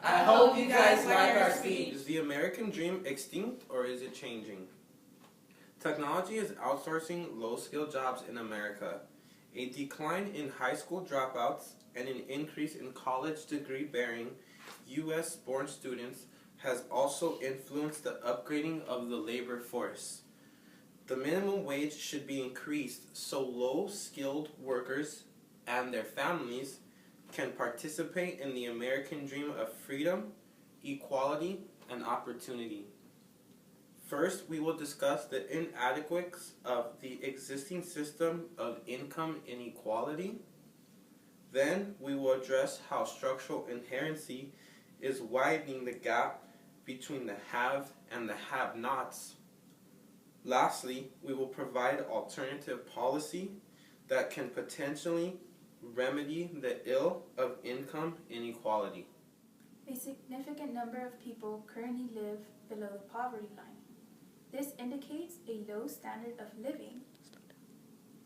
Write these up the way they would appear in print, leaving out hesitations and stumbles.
I hope you guys like our speech. Is the American dream extinct or is it changing? Technology is outsourcing low-skilled jobs in America. A decline in high school dropouts and an increase in college degree-bearing U.S.-born students has also influenced the upgrading of the labor force. The minimum wage should be increased so low-skilled workers and their families can participate in the American dream of freedom, equality, and opportunity. First, we will discuss the inadequacies of the existing system of income inequality. Then, we will address how structural inherency is widening the gap between the have and the have-nots. Lastly, we will provide alternative policy that can potentially remedy the ill of income inequality. A significant number of people currently live below the poverty line. This indicates a low standard of living.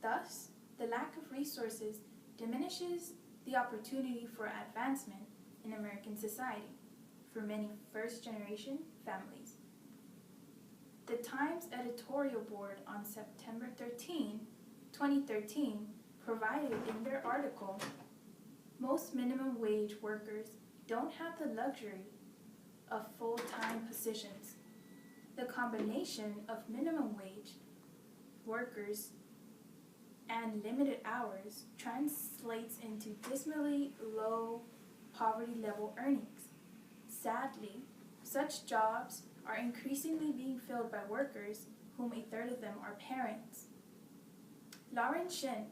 Thus, the lack of resources diminishes the opportunity for advancement in American society for many first-generation families. The Times editorial board on September 13, 2013, provided in their article, most minimum wage workers don't have the luxury of full-time positions. The combination of minimum wage workers and limited hours translates into dismally low poverty level earnings. Sadly, such jobs are increasingly being filled by workers whom a third of them are parents. Lauren Shin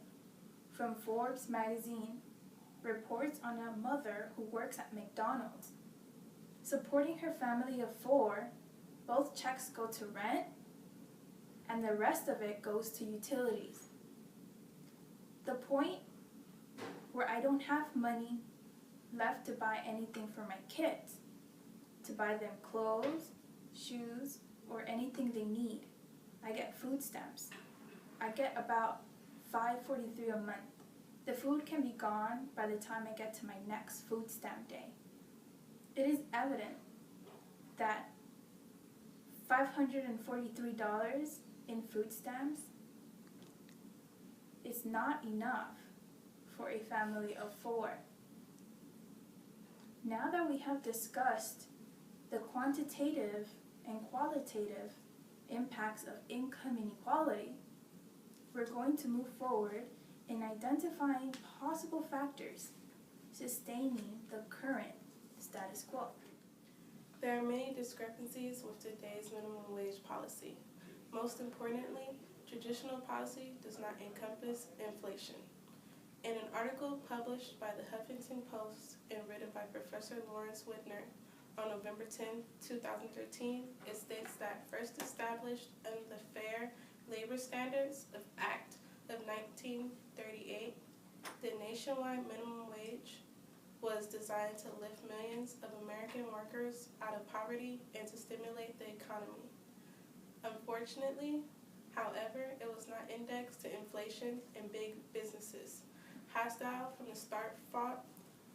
from Forbes magazine reports on a mother who works at McDonald's. Supporting her family of 4, both checks go to rent and the rest of it goes to utilities. The point where I don't have money left to buy anything for my kids, to buy them clothes, shoes, or anything they need. I get food stamps. I get about $5.43 a month. The food can be gone by the time I get to my next food stamp day. It is evident that $543 in food stamps is not enough for a family of 4. Now that we have discussed the quantitative and qualitative impacts of income inequality, we're going to move forward in identifying possible factors sustaining the current status quo. There are many discrepancies with today's minimum wage policy. Most importantly, traditional policy does not encompass inflation. In an article published by the Huffington Post and written by Professor Lawrence Widner on November 10, 2013, it states that first established under the Fair Labor Standards of Act of 1938, the nationwide minimum wage was designed to lift millions of American workers out of poverty and to stimulate the economy. Unfortunately, however, it was not indexed to inflation and big businesses. Hostile from the start, fought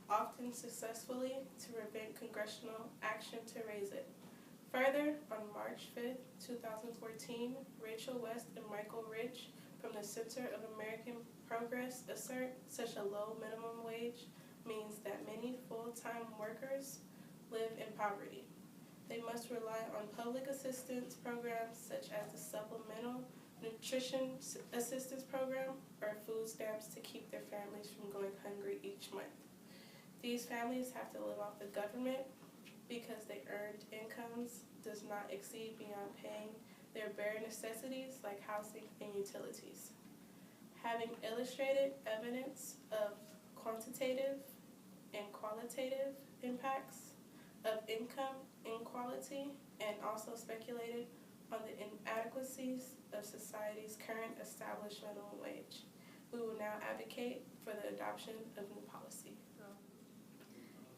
often successfully to prevent congressional action to raise it. Further, on March 5, 2014, Rachel West and Michael Rich from the Center of American Progress assert such a low minimum wage means that many full-time workers live in poverty. They must rely on public assistance programs such as the Supplemental Nutrition Assistance Program or food stamps to keep their families from going hungry each month. These families have to live off the government because their earned incomes does not exceed beyond paying their bare necessities like housing and utilities. Having illustrated evidence of quantitative and qualitative impacts of income inequality and also speculated on the inadequacies of society's current established minimum wage, we will now advocate for the adoption of new policy.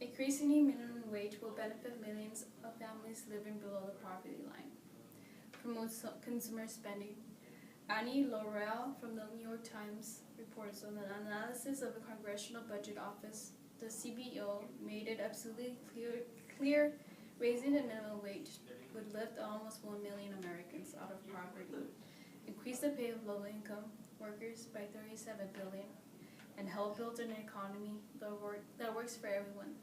Increasing the minimum wage will benefit millions of families living below the poverty line. Promote consumer spending. Annie Laurel from the New York Times reports on an analysis of the Congressional Budget Office the CBO made it absolutely clear raising the minimum wage would lift almost 1 million Americans out of poverty, increase the pay of low-income workers by $37 billion, and help build an economy that works for everyone.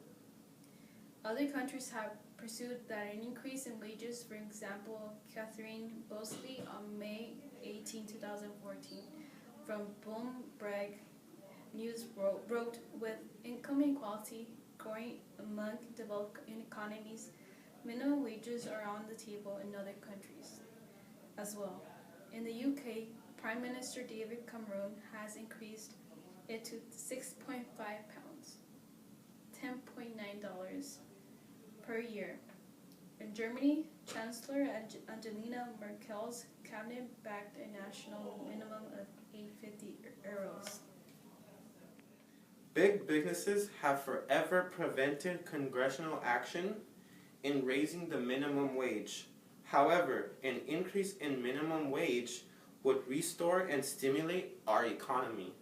Other countries have pursued that an increase in wages. For example, Catherine Bosley on May 18, 2014, from Bloomberg News wrote, with income inequality growing among developed economies, minimum wages are on the table in other countries as well. In the UK, Prime Minister David Cameron has increased it to £6.5, $10.9 per year. In Germany, Chancellor Angela Merkel's cabinet backed a national minimum of €850. Big businesses have forever prevented congressional action in raising the minimum wage. However, an increase in minimum wage would restore and stimulate our economy.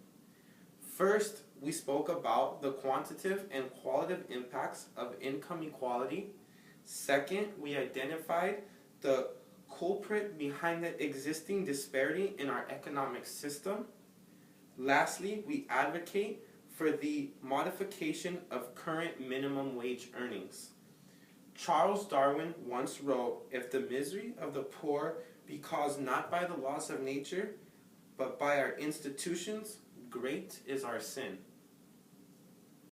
First, we spoke about the quantitative and qualitative impacts of income equality. Second, we identified the culprit behind the existing disparity in our economic system. Lastly, we advocate for the modification of current minimum wage earnings. Charles Darwin once wrote, "If the misery of the poor be caused not by the laws of nature, but by our institutions, great is our sin."